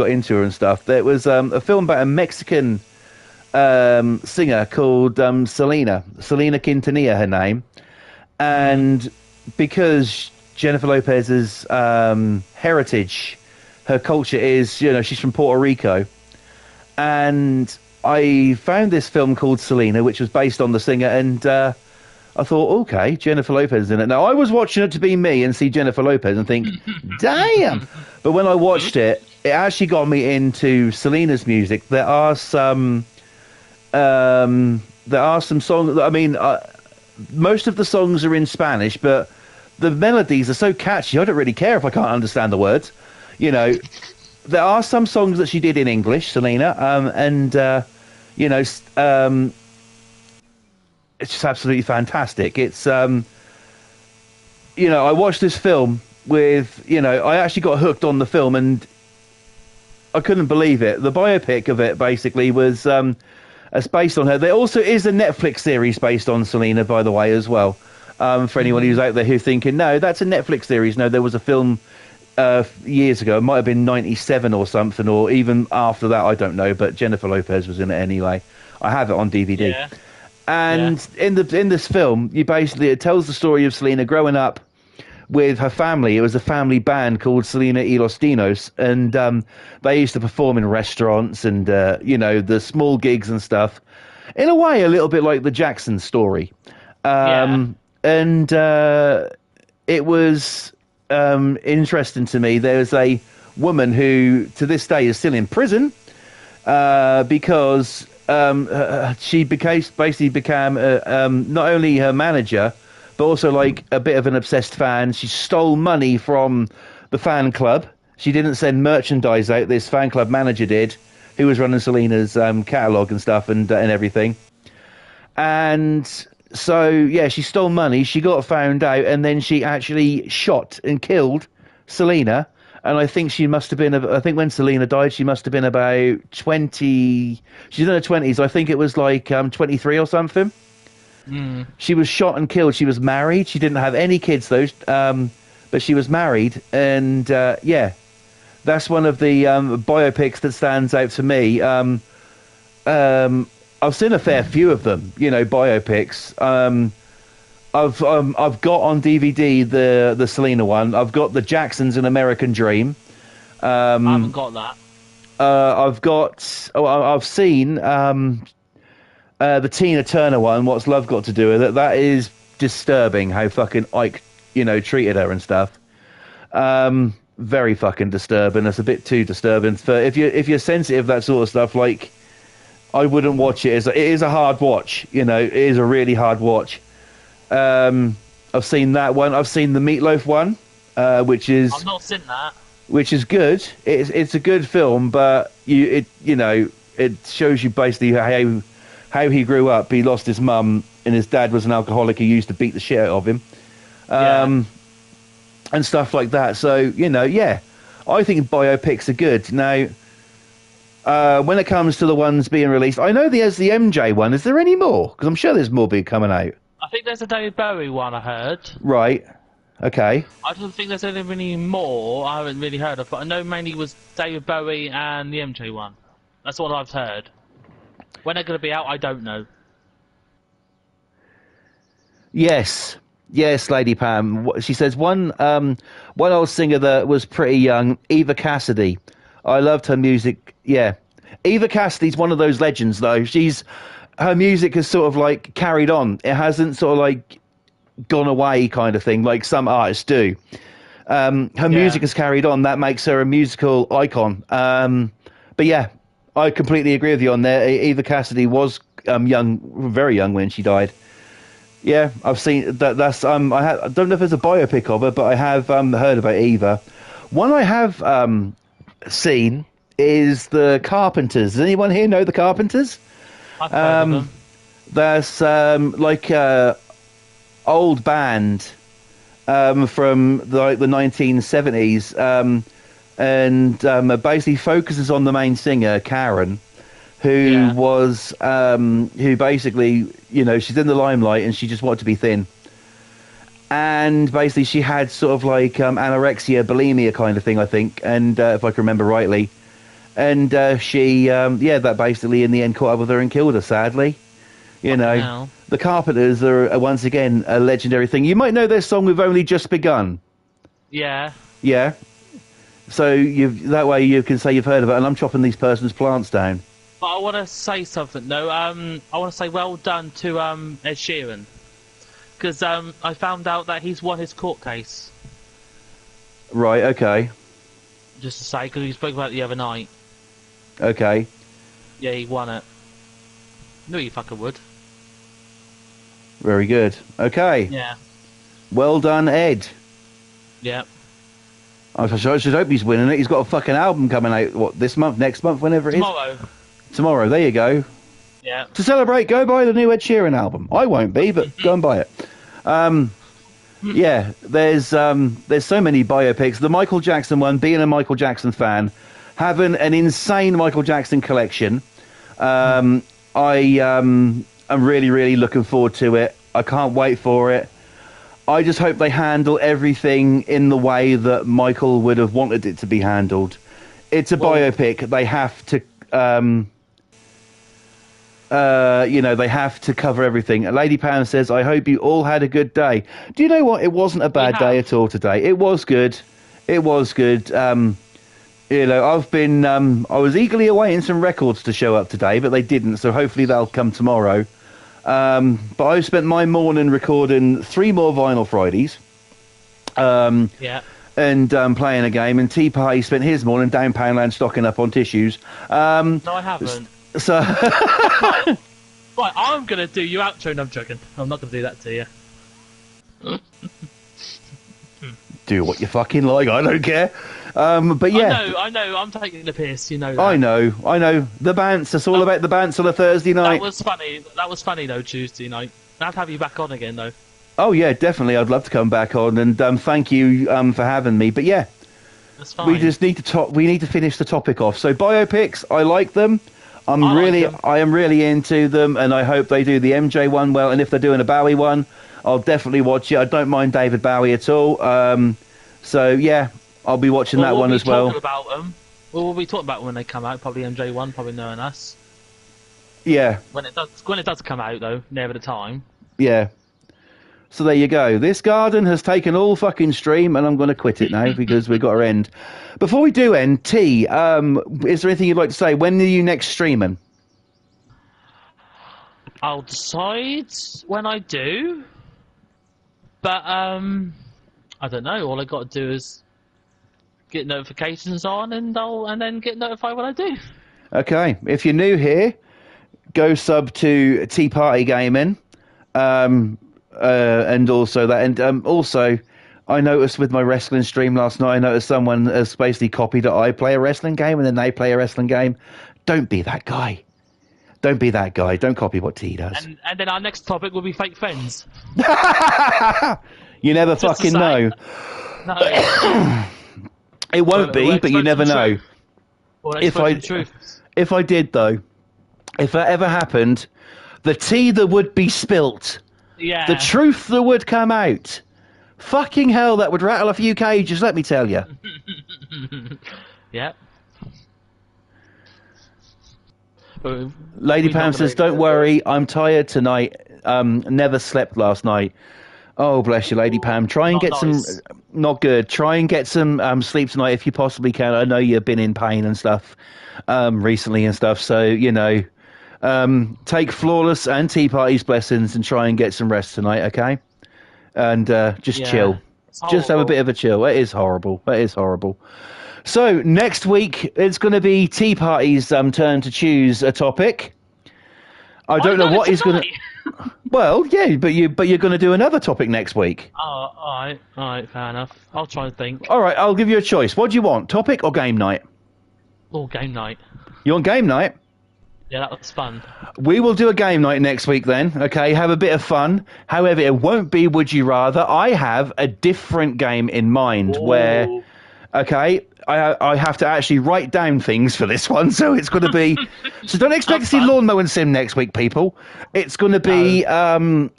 into her and stuff. There was a film about a Mexican singer called Selena Quintanilla, her name, and because Jennifer Lopez's heritage, her culture is, she's from Puerto Rico, and I found this film called Selena, which was based on the singer, and I thought, okay, Jennifer Lopez is in it. Now, I was watching it to be me and see Jennifer Lopez and think, damn. But when I watched it, it actually got me into Selena's music. There are some songs. I mean, most of the songs are in Spanish, but the melodies are so catchy. I don't really care if I can't understand the words. There are some songs that she did in English, Selena, it's just absolutely fantastic. It's, I watched this film with, I actually got hooked on the film and I couldn't believe it. The biopic of it basically was it's based on her. There also is a Netflix series based on Selena, by the way, as well. For anyone who's out there who's thinking, no, that's a Netflix series. No, there was a film years ago. It might have been 97 or something, or even after that, I don't know. But Jennifer Lopez was in it anyway. I have it on DVD. Yeah. And in this film, it tells the story of Selena growing up with her family. It was a family band called Selena y los Dinos, and they used to perform in restaurants and the small gigs and stuff. In a way, a little bit like the Jackson story. And it was interesting to me. There was a woman who, to this day, is still in prison because she basically became not only her manager, but also like a bit of an obsessed fan. She stole money from the fan club. She didn't send merchandise out. This fan club manager did, who was running Selena's catalogue and stuff and everything. And so, yeah, she stole money. She got found out, and then she actually shot and killed Selena. And I think she must have been, I think when Selena died, she must have been about 20, she's in her 20s. I think it was like 23 or something. Mm. She was shot and killed. She was married. She didn't have any kids, though, but she was married. And, yeah, that's one of the biopics that stands out to me. I've seen a fair few of them, biopics. I've got on DVD the Selena one. I've got the Jacksons An American Dream. I haven't got that. I've seen the Tina Turner one. What's Love Got to Do with It? That is disturbing how fucking Ike, treated her and stuff. Very fucking disturbing. It's a bit too disturbing for if you're sensitive that sort of stuff. Like, I wouldn't watch it. It is a hard watch. It is a really hard watch. I've seen that one. I've seen the Meatloaf one, which is I've not seen that. Which is good. It's a good film, but it shows you basically how he grew up. He lost his mum, and his dad was an alcoholic who used to beat the shit out of him. and stuff like that. So, yeah, I think biopics are good. Now, when it comes to the ones being released, I know there's the MJ one. Is there any more? Because I'm sure there's more being coming out. I think there's a David Bowie one I heard. Right. Okay. I don't think there's any more I haven't really heard of, but I know mainly it was David Bowie and the MJ one. That's what I've heard. When they're going to be out, I don't know. Yes. Yes, Lady Pam. She says one old singer that was pretty young, Eva Cassidy. I loved her music. Yeah. Eva Cassidy's one of those legends, though. Her music has sort of like carried on. It hasn't sort of like gone away kind of thing like some artists do. Her music has carried on. That makes her a musical icon. But yeah, I completely agree with you on there. Eva Cassidy was young, very young when she died. Yeah, I've seen that. I don't know if there's a biopic of her, but I have heard about Eva. One I have seen is the Carpenters. Does anyone here know the Carpenters? I've heard of them. That's like a old band from the 1970s, and basically focuses on the main singer Karen, who was who basically, she's in the limelight and she just wanted to be thin, and basically she had sort of like anorexia, bulimia kind of thing, I think, and if I can remember rightly. And she, that basically in the end caught up with her and killed her, sadly. The Carpenters are once again a legendary thing. You might know their song "We've Only Just Begun." Yeah. Yeah. So that way you can say you've heard of it, and I'm chopping these person's plants down. But I want to say something, though. I want to say well done to Ed Sheeran. Because I found out that he's won his court case. Right, okay. Just to say, because we spoke about it the other night. Okay. Yeah, he won it. Knew he fucking would. Very good. Okay. Yeah. Well done, Ed. Yeah. I should hope he's winning it. He's got a fucking album coming out, this month, next month, whenever it is? Tomorrow, there you go. Yeah. To celebrate, go buy the new Ed Sheeran album. I won't be, but go and buy it. Yeah, there's so many biopics. The Michael Jackson one, being a Michael Jackson fan, having an insane Michael Jackson collection. I'm really, really looking forward to it. I can't wait for it. I just hope they handle everything in the way that Michael would have wanted it to be handled. It's a biopic. They have to, they have to cover everything. Lady Pam says, I hope you all had a good day. Do you know what? It wasn't a bad day at all today. It was good. It was good. I've been, I was eagerly awaiting some records to show up today, but they didn't. So hopefully they'll come tomorrow. But I've spent my morning recording 3 more Vinyl Fridays. And playing a game. And Tea Party spent his morning down Poundland stocking up on tissues. No, I haven't. So right, I'm going to do you outro. No, I'm joking. I'm not going to do that to you. Do what you fucking like. I don't care. But yeah. I know. I'm taking the piss. You know that. I know. The bounce. It's all about the bounce on a Thursday night. That was funny, though, Tuesday night. I'd have you back on again, though. Oh, yeah, definitely. I'd love to come back on. And thank you for having me. But yeah. That's fine. We just need to finish the topic off. So biopics, I like them. I am really into them, and I hope they do the MJ one well. And if they're doing a Bowie one, I'll definitely watch it. I don't mind David Bowie at all. So yeah, I'll be watching that one as well. We'll be talking about them when they come out. Probably MJ one, probably knowing us. Yeah. When it does come out though, never the time. Yeah. So there you go. This garden has taken all fucking stream, and I'm going to quit it now because we've got to end. Before we do end, T, is there anything you'd like to say? When are you next streaming? I'll decide when I do. But, I don't know. All I got to do is get notifications on, and then get notified when I do. Okay. If you're new here, go sub to Tea Party Gaming. And also that, and also I noticed with my wrestling stream last night, I noticed someone has basically copied that I play a wrestling game and then they play a wrestling game. Don't be that guy. Don't be that guy. Don't copy what T does. And then our next topic will be fake friends. You never fucking know. No. It won't be, but you never know. Well, If I did though, if that ever happened, the tea that would be spilt, yeah. the truth that would come out. Fucking hell, that would rattle a few cages, let me tell you. Yeah. Lady Pam says, don't worry, I'm tired tonight. Never slept last night. Oh, bless you, Lady Pam. Try and get some... Not good. Try and get some sleep tonight if you possibly can. I know you've been in pain and stuff recently and stuff, so, you know... take Flawless and Tea Party's blessings and try and get some rest tonight, okay? And just chill. Just have a bit of a chill. It is horrible. That is horrible. So, next week, it's going to be Tea Party's turn to choose a topic. I don't know what he's going to... Well, yeah, but you're going to do another topic next week. Oh, all right, fair enough. I'll try and think. All right, I'll give you a choice. What do you want, topic or game night? Oh, game night. You want game night? Yeah, that was fun. We will do a game night next week then, okay? Have a bit of fun. However, it won't be Would You Rather. I have a different game in mind where, okay, I have to actually write down things for this one, so it's going to be... So don't expect to see Lawn Mowing Sim next week, people. It's going to be...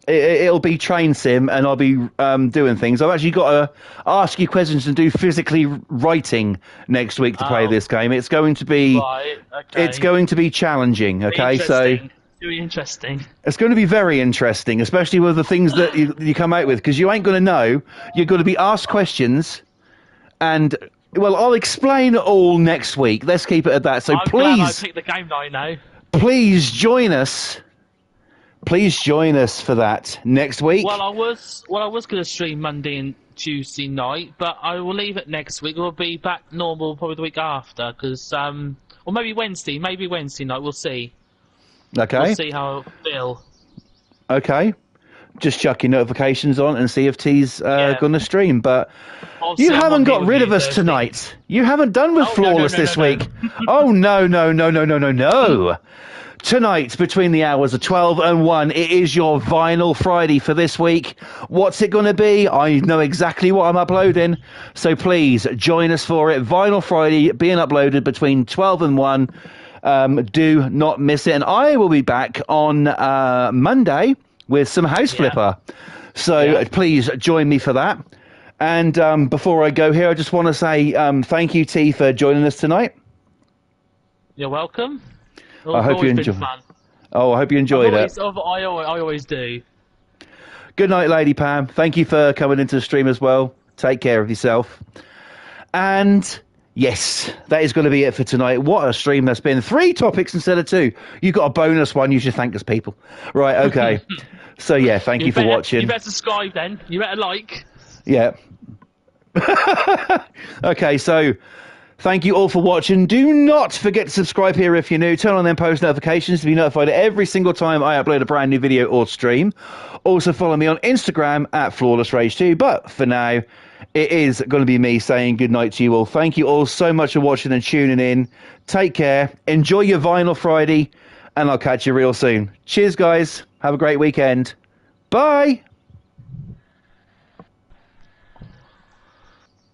it'll be Train Sim, and I'll be doing things. I've actually got to ask you questions and do physically writing next week to play this game. It's going to be... Right, okay. It's going to be challenging, okay? So... Very interesting. It's going to be very interesting, especially with the things that you come out with, because you ain't going to know. You're going to be asked questions, and... Well, I'll explain it all next week. Let's keep it at that. So I'm please, glad I picked the game night now. Please join us. Please join us for that next week. Well, I was going to stream Monday and Tuesday night, but I will leave it next week. We'll be back normal probably the week after, because or maybe Wednesday night. We'll see. Okay. We'll see how I feel. Okay. Just chuck your notifications on and see if T's going to stream. But you haven't got rid of us tonight. You haven't done with Flawless this week. Oh, no. Tonight, between the hours of 12 and 1, it is your Vinyl Friday for this week. What's it going to be? I know exactly what I'm uploading. So please, join us for it. Vinyl Friday being uploaded between 12 and 1. Do not miss it. And I will be back on Monday with some House Flipper. So please join me for that. And before I go here, I just want to say thank you, T, for joining us tonight. You're welcome. I hope you enjoyed. Oh, I hope you enjoyed it. I always do. Good night, Lady Pam. Thank you for coming into the stream as well. Take care of yourself. And yes, that is going to be it for tonight. What a stream that's been. 3 topics instead of 2. You got a bonus one. You should thank us, people. Right, okay. So, yeah, thank you for watching. You better subscribe then. You better like. Yeah. Okay, so thank you all for watching. Do not forget to subscribe here if you're new. Turn on them post notifications to be notified every single time I upload a brand new video or stream. Also follow me on Instagram at FlawlessRage2. But for now, it is going to be me saying goodnight to you all. Thank you all so much for watching and tuning in. Take care. Enjoy your Vinyl Friday. And I'll catch you real soon. Cheers, guys. Have a great weekend. Bye.